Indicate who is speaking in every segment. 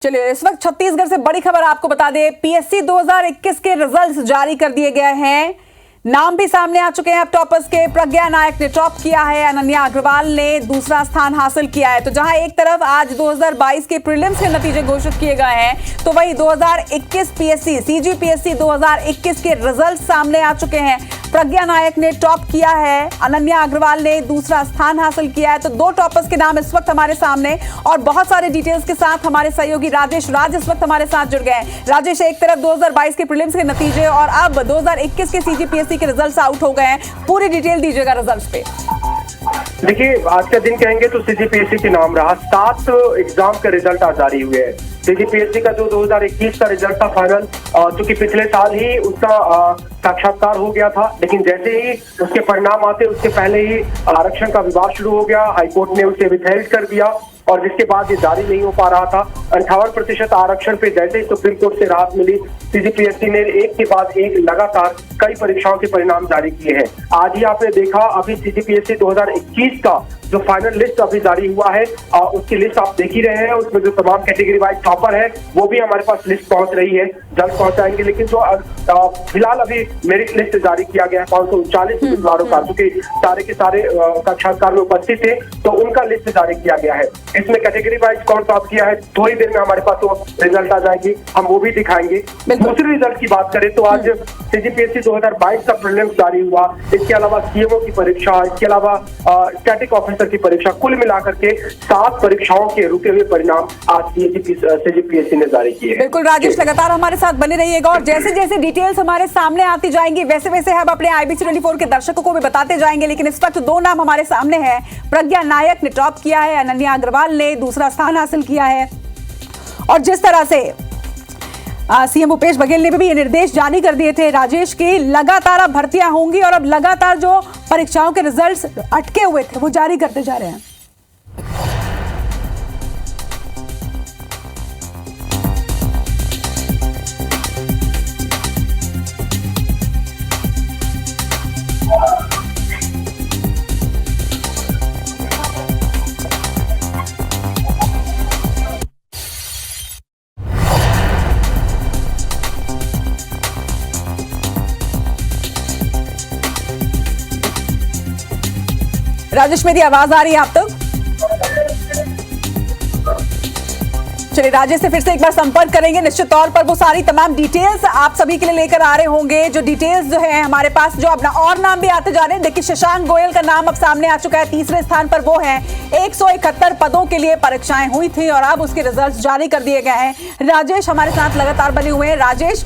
Speaker 1: चलिए इस वक्त छत्तीसगढ़ से बड़ी खबर आपको बता दें। पीएससी 2021 के रिजल्ट्स जारी कर दिए गए हैं। नाम भी सामने आ चुके हैं। अब टॉपर्स के प्रज्ञा नायक ने टॉप किया है, अनन्या अग्रवाल ने दूसरा स्थान हासिल किया है। तो जहां एक तरफ आज 2022 के प्रीलिम्स के नतीजे घोषित किए गए हैं, तो वहीं 2021 पीएससी सीजीपीएससी 2021 के रिजल्ट सामने आ चुके हैं। प्रज्ञा नायक ने टॉप किया है, अनन्या अग्रवाल ने दूसरा स्थान हासिल किया है। तो दो टॉपर्स के नाम इस वक्त हमारे सामने और बहुत सारे डिटेल्स के साथ हमारे सहयोगी राजेश इस वक्त हमारे साथ जुड़ गए हैं। राजेश, एक तरफ 2022 के प्रीलिम्स के नतीजे और अब 2021 के सीजीपीएससी के रिजल्ट्स आउट हो गए हैं। पूरी डिटेल दीजिएगा रिजल्ट्स पे।
Speaker 2: देखिए, आज का दिन कहेंगे तो सीजीपीएससी के नाम रहा। 7 एग्जाम का रिजल्ट आज जारी हुए हैं। सीजीपीएससी का जो 2021 का रिजल्ट था फाइनल, चूंकि पिछले साल ही उसका साक्षात्कार हो गया था, लेकिन जैसे ही उसके परिणाम आते उसके पहले ही आरक्षण का विवाद शुरू हो गया। हाईकोर्ट ने उसे विथहेल्ड कर दिया और जिसके बाद ये जारी नहीं हो पा रहा था। 58% आरक्षण पे जैसे ही सुप्रीम कोर्ट से राहत मिली, सीजीपीएससी ने एक के बाद एक लगातार कई परीक्षाओं के परिणाम जारी किए हैं। आज ही आपने देखा, अभी सीजीपीएससी 2021 का जो फाइनल लिस्ट अभी जारी हुआ है, उसकी लिस्ट आप देख ही रहे हैं। उसमें जो तमाम कैटेगरी वाइज टॉपर है वो भी हमारे पास लिस्ट पहुंच रही है, जल्द पहुंचाएंगे। लेकिन जो फिलहाल अभी मेरिट लिस्ट जारी किया गया है 539 उम्मीदवारों का, क्योंकि सारे के सारे साक्षात्कार में उपस्थित थे, तो उनका लिस्ट जारी किया गया है। इसमें कैटेगरी वाइज कौन टॉप किया है, थोड़ी देर में हमारे पास वो रिजल्ट आ जाएगी, हम वो भी दिखाएंगे। दूसरे रिजल्ट की बात करें तो आज सीजीपीएससी 2022 का प्रीलिम्स जारी हुआ। इसके अलावा सीएमओ की परीक्षा, इसके अलावा स्टैटिक ऑफिसर की परीक्षा, कुल मिलाकर के 7 परीक्षाओं के रुके हुए परिणाम आज सीजीपीएससी ने जारी किए।
Speaker 1: बिल्कुल राजेश, लगातार हमारे साथ बने रहिएगा और जैसे जैसे डिटेल्स हमारे सामने आती जाएंगी वैसे वैसे हम अपने IBC 24 के दर्शकों को भी बताते जाएंगे। लेकिन इस वक्त दो नाम हमारे सामने हैं। प्रज्ञा नायक ने टॉप किया है, अनन्या अग्रवाल ने दूसरा स्थान हासिल किया है। और जिस तरह से सीएम भूपेश बघेल ने भी ये निर्देश जारी कर दिए थे राजेश की लगातार अब भर्तियां होंगी और अब लगातार जो परीक्षाओं के रिजल्ट्स अटके हुए थे वो जारी करते जा रहे हैं। राजेश, मेरी आवाज आ रही है आप तक? चलिए राजेश से फिर से एक बार संपर्क करेंगे। निश्चित तौर पर वो सारी तमाम डिटेल्स आप सभी के लिए लेकर आ रहे होंगे। जो डिटेल्स जो है हमारे पास, जो अपना और नाम भी आते जा रहे हैं। देखिए, शशांक गोयल का नाम अब सामने आ चुका है, तीसरे स्थान पर वो है। 171 पदों के लिए परीक्षाएं हुई थी और अब उसके रिजल्ट जारी कर दिए गए हैं। राजेश हमारे साथ लगातार बने हुए हैं। राजेश,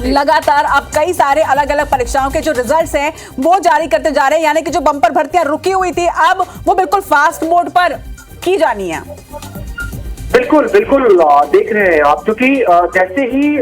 Speaker 1: लगातार अब कई सारे अलग अलग परीक्षाओं के जो रिजल्ट्स हैं वो जारी करते जा रहे हैं, यानी कि जो बम्पर भर्तियां रुकी हुई थी अब वो बिल्कुल फास्ट मोड पर की जानी है।
Speaker 2: बिल्कुल बिल्कुल देख रहे हैं आप, क्योंकि जैसे ही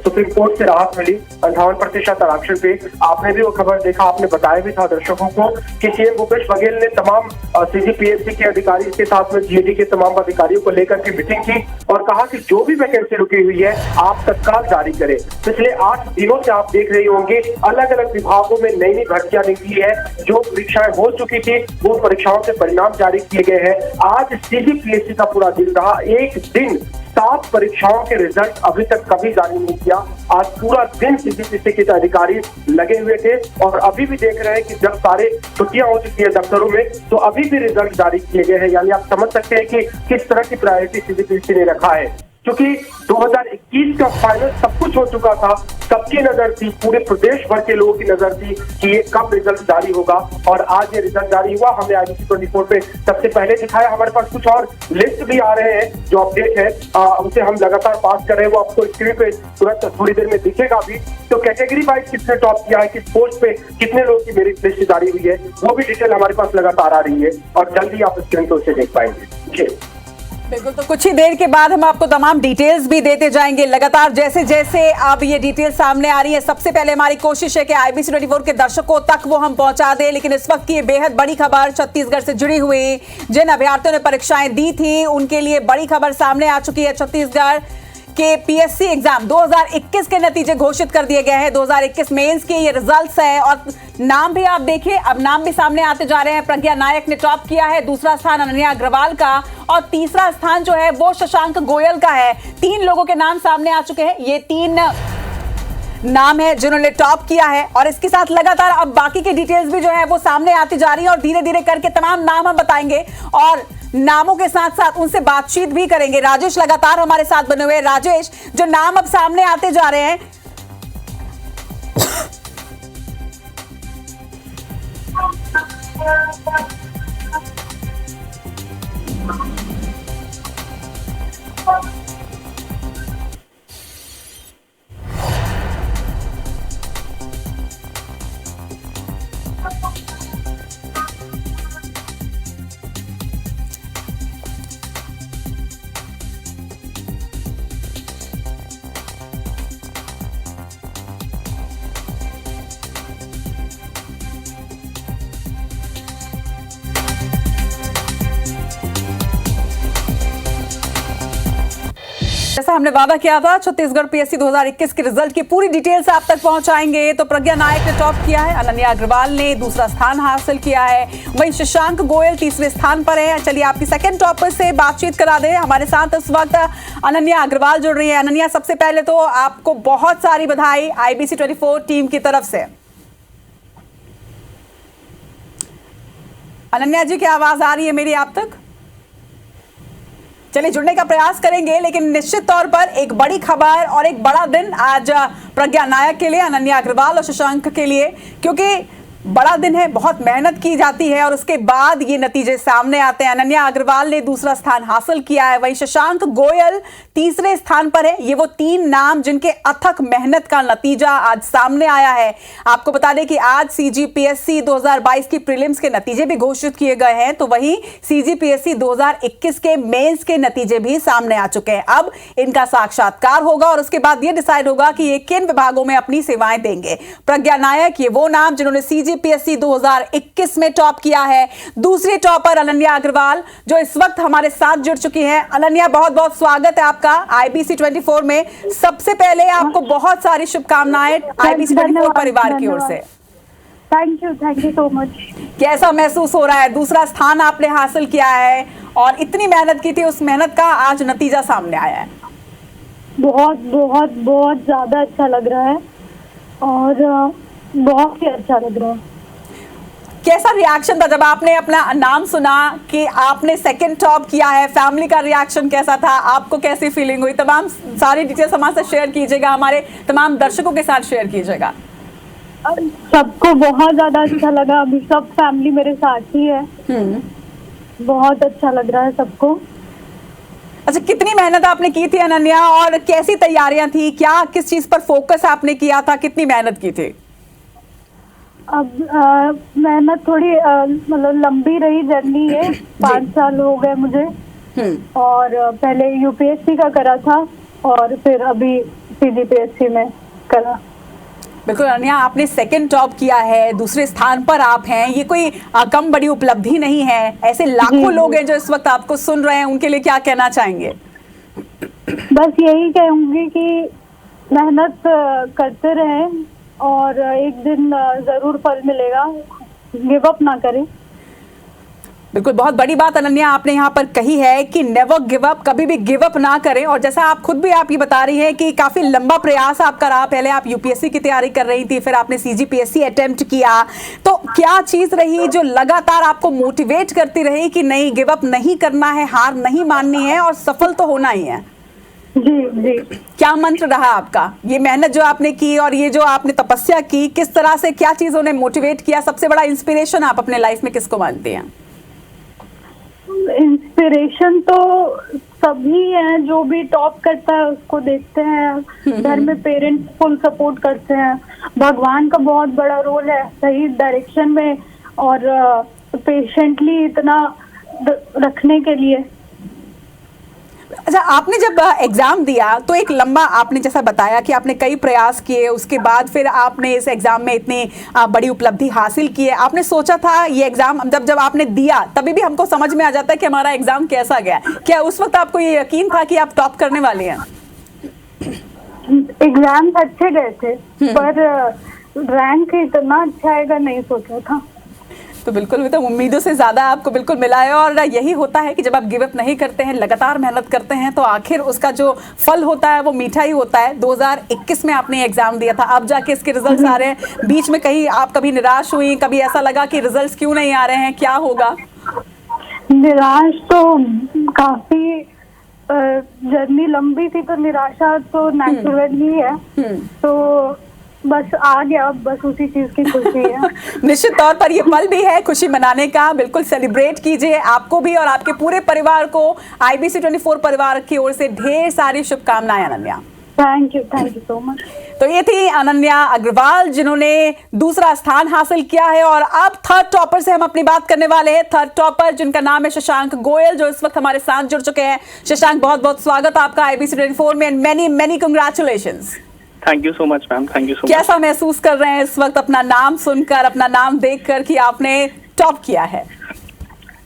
Speaker 2: सुप्रीम कोर्ट से राहत मिली 58% आरक्षण पे, आपने भी वो खबर देखा, आपने बताया भी था दर्शकों को कि सीएम भूपेश बघेल ने तमाम सीजीपीएससी के अधिकारी के साथ में जीएडी के तमाम अधिकारियों को लेकर के मीटिंग की और कहा कि जो भी वैकेंसी रुकी हुई है आप तत्काल जारी करें। पिछले 8 दिनों से आप देख रहे होंगे अलग अलग विभागों में नई नई भर्तियां निकली है। जो परीक्षाएं हो चुकी थी वो परीक्षाओं के परिणाम जारी किए गए हैं। आज सीजीपीएससी का पूरा दिन, एक दिन 7 परीक्षाओं के रिजल्ट अभी तक कभी जारी नहीं किया। आज पूरा दिन सीजीपीएससी के अधिकारी लगे हुए थे और अभी भी देख रहे हैं कि जब सारे छुट्टियां हो चुकी है दफ्तरों में, तो अभी भी रिजल्ट जारी किए गए हैं। यानी आप समझ सकते हैं कि किस तरह की प्रायोरिटी सीजीपीएससी ने रखा है, क्योंकि 2021 का फाइनल सब कुछ हो चुका था। सबकी नजर थी, पूरे प्रदेश भर के लोगों की नजर थी कि ये कब रिजल्ट जारी होगा और आज ये रिजल्ट जारी हुआ। हमने IBC 24 पे सबसे पहले दिखाया। हमारे पास कुछ और लिस्ट भी आ रहे हैं, जो अपडेट है उसे हम लगातार पास कर रहे हैं। वो आपको स्क्रीन पे तुरंत थोड़ी देर में दिखेगा भी। तो कैटेगरी वाइज किसने टॉप किया है, किस पोस्ट पे कितने लोगों की मेरिट लिस्ट जारी हुई है, वो भी डिटेल हमारे पास लगातार आ रही है और जल्दी आप स्क्रीन पे उसे देख पाएंगे। जी
Speaker 1: बिल्कुल, तो कुछ ही देर के बाद हम आपको तमाम डिटेल्स भी देते जाएंगे लगातार जैसे जैसे अब ये डिटेल्स सामने आ रही है। सबसे पहले हमारी कोशिश है कि IBC 24 के दर्शकों तक वो हम पहुंचा दें। लेकिन इस वक्त की ये बेहद बड़ी खबर छत्तीसगढ़ से जुड़ी हुई, जिन अभ्यर्थियों ने परीक्षाएं दी थी उनके लिए बड़ी खबर सामने आ चुकी है। छत्तीसगढ़ के पीएससी एग्जाम 2021 के नतीजे घोषित कर दिए गए हैं। 2021 मेंस के ये रिजल्ट्स है और नाम भी आप देखिए, अब नाम भी सामने आते जा रहे हैं। प्रज्ञा नायक ने टॉप किया है, दूसरा स्थान अनन्या अग्रवाल का और तीसरा स्थान जो है वो शशांक गोयल का है। 3 लोगों के नाम सामने आ चुके हैं। ये 3 नाम है जिन्होंने टॉप किया है और इसके साथ लगातार अब बाकी की डिटेल्स भी जो है वो सामने आती जा रही है और धीरे धीरे करके तमाम नाम हम बताएंगे और नामों के साथ साथ उनसे बातचीत भी करेंगे। राजेश लगातार हमारे साथ बने हुए हैं। राजेश, जो नाम अब सामने आते जा रहे हैं जैसा हमने वादा किया था, छत्तीसगढ़ पीएससी 2021 के रिजल्ट की पूरी डिटेल्स आप तक पहुंचाएंगे। तो प्रज्ञा नायक ने टॉप किया है, अनन्या अग्रवाल ने दूसरा स्थान हासिल किया है, वहीं शशांक गोयल तीसरे स्थान पर है। चलिए आपकी सेकंड टॉपर से बातचीत करा दें। हमारे साथ इस वक्त अनन्या अग्रवाल जुड़ रही है। अनन्या, सबसे पहले तो आपको बहुत सारी बधाई IBC 24 टीम की तरफ से। अनन्या जी, क्या आवाज आ रही है मेरी आप तक? चलिए जुड़ने का प्रयास करेंगे, लेकिन निश्चित तौर पर एक बड़ी खबर और एक बड़ा दिन आज प्रज्ञा नायक के लिए, अनन्या अग्रवाल और शशांक के लिए, क्योंकि बड़ा दिन है, बहुत मेहनत की जाती है और उसके बाद ये नतीजे सामने आते हैं। अनन्या अग्रवाल ने दूसरा स्थान हासिल किया है, वहीं शशांक गोयल तीसरे स्थान पर है। ये वो 3 नाम जिनके अथक मेहनत का नतीजा आज सामने आया है। आपको बता दें कि आज CGPSC 2022 की प्रीलिम्स के नतीजे भी घोषित किए गए हैं, तो वहीं CGPSC 2021 के मेंस के नतीजे भी सामने आ चुके हैं। अब इनका साक्षात्कार होगा और उसके बाद ये डिसाइड होगा कि ये किन विभागों में अपनी सेवाएं देंगे। प्रज्ञा नायक ये वो नाम जिन्होंने CGPSC 2021 में टॉप किया है। दूसरी टॉपर अनन्या अग्रवाल जो इस वक्त हमारे साथ जुड़ चुकी हैं। अनन्या, बहुत बहुत स्वागत है आपका IBC 24 में। सबसे पहले आपको बहुत सारी शुभकामनाएं IBC 24 परिवार की ओर से।
Speaker 3: Thank you so much.
Speaker 1: कैसा महसूस हो रहा है? दूसरा स्थान आपने हासिल किया है और इतनी मेहनत की थी, उस मेहनत का आज नतीजा सामने आया है।
Speaker 3: बहुत बहुत बहुत ज्यादा अच्छा लग रहा है और बहुत ही अच्छा लग रहा है।
Speaker 1: कैसा रिएक्शन था जब आपने अपना नाम सुना कि आपने सेकंड टॉप किया है? फैमिली का रिएक्शन कैसा था? आपको कैसी फीलिंग हुई? तमाम सारी डिटेल्स हमारे साथ शेयर कीजिएगा, हमारे तमाम दर्शकों के साथ शेयर कीजिएगा।
Speaker 3: सबको बहुत ज्यादा अच्छा लगा। अभी सब फैमिली मेरे साथ ही है। बहुत अच्छा लग रहा है सबको।
Speaker 1: अच्छा, कितनी मेहनत आपने की थी अनन्या और कैसी तैयारियां थी? क्या किस चीज पर फोकस आपने किया था? कितनी मेहनत की थी?
Speaker 3: अब मेहनत थोड़ी मतलब लंबी रही जर्नी है। 5 साल हो गए मुझे और पहले UPSC का करा था और फिर अभी CGPSC में करा।
Speaker 1: बिल्कुल अनन्या, आपने सेकंड टॉप किया है, दूसरे स्थान पर आप हैं। ये कोई कम बड़ी उपलब्धि नहीं है। ऐसे लाखों लोग हैं जो इस वक्त आपको सुन रहे हैं, उनके लिए क्या कहना चाहेंगे?
Speaker 3: बस यही कहूंगी कि मेहनत करते रहें और एक दिन जरूर फल मिलेगा। गिव अप ना करें।
Speaker 1: बिल्कुल, बहुत बड़ी बात अनन्या आपने यहाँ पर कही है कि नेवर गिव अप, कभी भी गिव अप ना करें। और जैसा आप खुद भी आप ये बता रही हैं कि काफी लंबा प्रयास आपका रहा। पहले आप UPSC की तैयारी कर रही थी, फिर आपने CGPSC अटेम्प्ट किया। तो क्या चीज रही जो लगातार आपको मोटिवेट करती रही कि नहीं, गिव अप नहीं करना है, हार नहीं माननी है और सफल तो होना ही है?
Speaker 3: जी।
Speaker 1: क्या मंत्र रहा आपका? ये मेहनत जो आपने की और ये जो आपने तपस्या की, किस तरह से क्या चीजों ने मोटिवेट किया? सबसे बड़ा इंस्पिरेशन आप अपने लाइफ में किसको मानते हैं?
Speaker 3: इंस्पिरेशन तो सभी हैं, जो भी टॉप करता है उसको देखते हैं। घर में पेरेंट्स फुल सपोर्ट करते हैं। भगवान का बहुत बड़ा रोल है सही डायरेक्शन में और पेशेंटली इतना रखने के लिए।
Speaker 1: अच्छा, आपने जब एग्जाम दिया तो एक लंबा, आपने जैसा बताया कि आपने कई प्रयास किए, उसके बाद फिर आपने इस एग्जाम में इतनी बड़ी उपलब्धि हासिल की है। आपने सोचा था ये एग्जाम जब आपने दिया तभी भी हमको समझ में आ जाता है कि हमारा एग्जाम कैसा गया? क्या उस वक्त आपको ये यकीन था कि आप टॉप करने वाले हैं?
Speaker 3: एग्जाम्स अच्छे गए थे, पर रैंक इतना अच्छा आएगा नहीं सोचा था।
Speaker 1: तो बिल्कुल भी तो उम्मीदों से ज्यादा आपको बिल्कुल मिला है, और यही होता है कि जब आप गिव अप नहीं करते हैं, लगातार मेहनत करते हैं, तो आखिर उसका जो फल होता है वो मीठा ही होता है। 2021 में आपने एग्जाम दिया था, अब जाके इसके रिजल्ट्स आ रहे हैं। बीच में कहीं आप कभी निराश हुई, कभी ऐसा लगा कि रिजल्ट्स क्यों नहीं आ रहे हैं, क्या होगा?
Speaker 3: निराश तो काफी, जर्नी लंबी थी तो निराशा तो नेचुरल ही है। तो बस आ गया, बस उसी चीज की खुशी है।
Speaker 1: निश्चित तौर पर ये पल भी है खुशी मनाने का, बिल्कुल सेलिब्रेट कीजिए। आपको भी और आपके पूरे परिवार को IBC 24 परिवार की ओर से ढेर सारी शुभकामनाएं Ananya.
Speaker 3: Thank you so much.
Speaker 1: तो ये थी अनन्या अग्रवाल जिन्होंने दूसरा स्थान हासिल किया है, और अब थर्ड टॉपर से हम अपनी बात करने वाले हैं। थर्ड टॉपर जिनका नाम है शशांक गोयल, जो इस वक्त हमारे साथ जुड़ चुके हैं। शशांक, बहुत बहुत स्वागत आपका IBC 24 में, and many congratulations.
Speaker 4: Thank you so much ma'am, thank you so much.
Speaker 1: कैसा महसूस कर रहे हैं इस वक्त अपना नाम सुनकर, अपना नाम देखकर कि आपने टॉप किया है?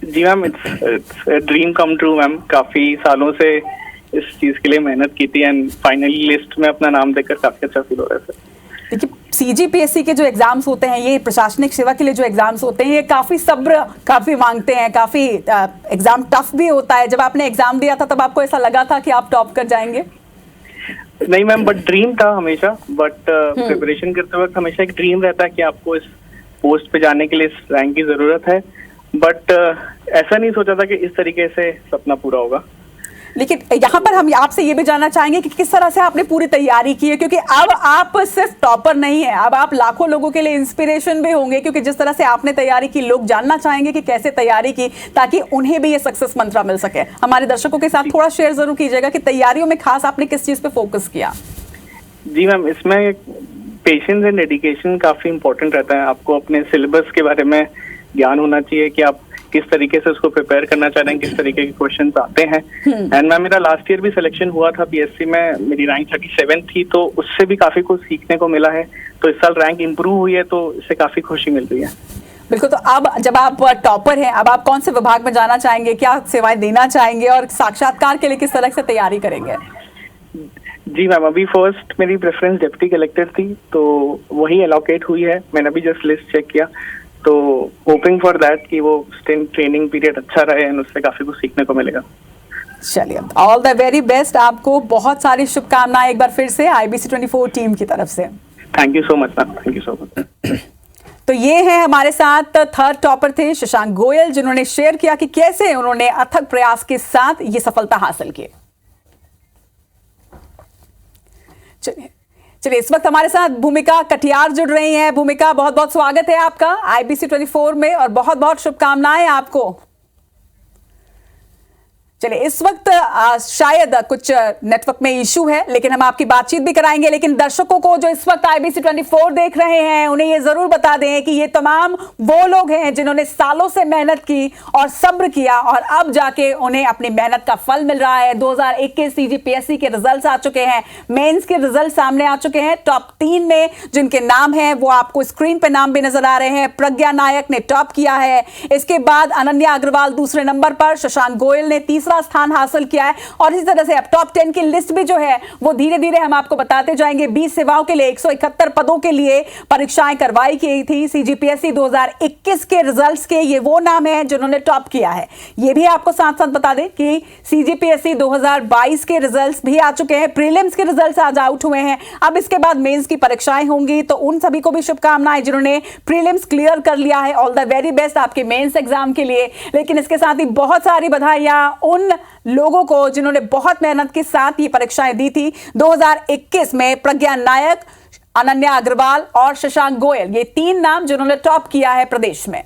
Speaker 4: जी ma'am, it's dream come true ma'am. काफी सालों से इस चीज के लिए मेहनत की थी, एंड फाइनली लिस्ट में अपना नाम देखकर काफी अच्छा फील हो रहा है।
Speaker 1: देखिए, CGPSC के जो एग्जाम्स होते हैं, ये प्रशासनिक सेवा के लिए जो एग्जाम्स होते हैं, ये काफी सब्र काफी मांगते हैं, काफी एग्जाम टफ भी होता है। जब आपने एग्जाम दिया था तब आपको ऐसा लगा था कि आप टॉप कर जाएंगे?
Speaker 4: नहीं मैम, बट ड्रीम था हमेशा। बट प्रिपरेशन करते वक्त हमेशा एक ड्रीम रहता है कि आपको इस पोस्ट पे जाने के लिए इस रैंक की जरूरत है। बट ऐसा नहीं सोचा था कि इस तरीके से सपना पूरा होगा।
Speaker 1: लेकिन यहाँ पर हम आपसे ये भी जानना चाहेंगे कि किस तरह से आपने पूरी तैयारी की है, क्योंकि अब आप सिर्फ टॉपर नहीं है, अब आप लाखों लोगों के लिए इंस्पिरेशन भी होंगे, क्योंकि जिस तरह से आपने तैयारी की, लोग जानना चाहेंगे कि कैसे तैयारी की, ताकि उन्हें भी ये सक्सेस मंत्र मिल सके। हमारे दर्शकों के साथ थोड़ा शेयर जरूर कीजिएगा कि तैयारियों में खास आपने किस चीज पे फोकस किया?
Speaker 4: जी मैम, इसमें पेशेंस एंड डेडिकेशन काफी इंपॉर्टेंट रहता है। आपको अपने सिलेबस के बारे में ज्ञान होना चाहिए कि आप किस तरीके से उसको प्रिपेयर करना चाह रहे हैं, किस तरीके के क्वेश्चंस आते हैं। एंड मैम, मेरा लास्ट ईयर भी सिलेक्शन हुआ था PSC में, मेरी रैंक 37 थी, तो उससे भी काफी कुछ सीखने को मिला है। तो इस साल रैंक इंप्रूव हुई है, तो इससे काफी खुशी मिल रही है। बिल्कुल।
Speaker 1: तो अब जब आप टॉपर हैं, अब आप कौन से विभाग में जाना चाहेंगे, क्या सेवाएं देना चाहेंगे, और साक्षात्कार के लिए किस तरह से तैयारी करेंगे?
Speaker 4: जी मैम, अभी फर्स्ट मेरी प्रेफरेंस डिप्टी कलेक्टर थी, तो वही एलोकेट हुई है। मैंने अभी जस्ट लिस्ट चेक किया, तो होपिंग फॉर दैट कि वो ट्रेनिंग पीरियड अच्छा रहे एंड उससे काफी कुछ सीखने को मिलेगा।
Speaker 1: चलिए, ऑल द वेरी बेस्ट, आपको बहुत सारी शुभकामनाएं एक बार फिर से IBC 24 टीम की तरफ से।
Speaker 4: Thank you so much ma'am, thank you so much.
Speaker 1: तो ये है हमारे साथ थर्ड टॉपर थे शशांक गोयल, जिन्होंने शेयर किया कि कैसे उन्होंने अथक प्रयास के साथ ये सफलता हासिल की। चलिए, इस वक्त हमारे साथ भूमिका कटियार जुड़ रही हैं। भूमिका, बहुत बहुत स्वागत है आपका IBC 24 में, और बहुत बहुत शुभकामनाएं आपको। चलिए, इस वक्त शायद कुछ नेटवर्क में इशू है, लेकिन हम आपकी बातचीत भी कराएंगे। लेकिन दर्शकों को जो इस वक्त IBC 24 देख रहे हैं, उन्हें ये जरूर बता दें कि ये तमाम वो लोग हैं जिन्होंने सालों से मेहनत की और सब्र किया, और अब जाके उन्हें अपनी मेहनत का फल मिल रहा है। 2021 CGPSC के रिजल्ट आ चुके हैं, मेंस के रिजल्ट सामने आ चुके हैं। टॉप 3 में जिनके नाम हैं वो आपको स्क्रीन पे नाम भी नजर आ रहे हैं। प्रज्ञा नायक ने टॉप किया है, इसके बाद अनन्या अग्रवाल दूसरे नंबर पर, शशांक गोयल ने तीसरा स्थान हासिल किया है, और इसी तरह से अब टॉप 10 की लिस्ट भी जो है वो धीरे धीरे हम आपको बताते जाएंगे। 20 सेवाओं के लिए 171 पदों के लिए परीक्षाएं करवाई गई थी। CGPSC 2021 के रिजल्ट्स के ये वो नाम है जिन्होंने टॉप किया है। ये भी आपको साथ साथ बता दें कि CGPSC 2022 के रिजल्ट्स भी आ चुके हैं, प्रीलिम्स के रिजल्ट्स आज आउट हुए हैं। अब इसके बाद मेंस की परीक्षाएं होंगी, तो उन सभी को भी शुभकामनाएं जिन्होंने प्रीलिम्स क्लियर कर लिया है। ऑल द वेरी बेस्ट आपके मेंस एग्जाम के लिए। लेकिन इसके साथ ही बहुत सारी बधाइयां उन लोगों को जिन्होंने बहुत मेहनत के साथ ये परीक्षाएं दी थी। 2021 में प्रज्ञा नायक, अनन्या अग्रवाल और शशांक गोयल, ये 3 नाम जिन्होंने टॉप किया है प्रदेश में।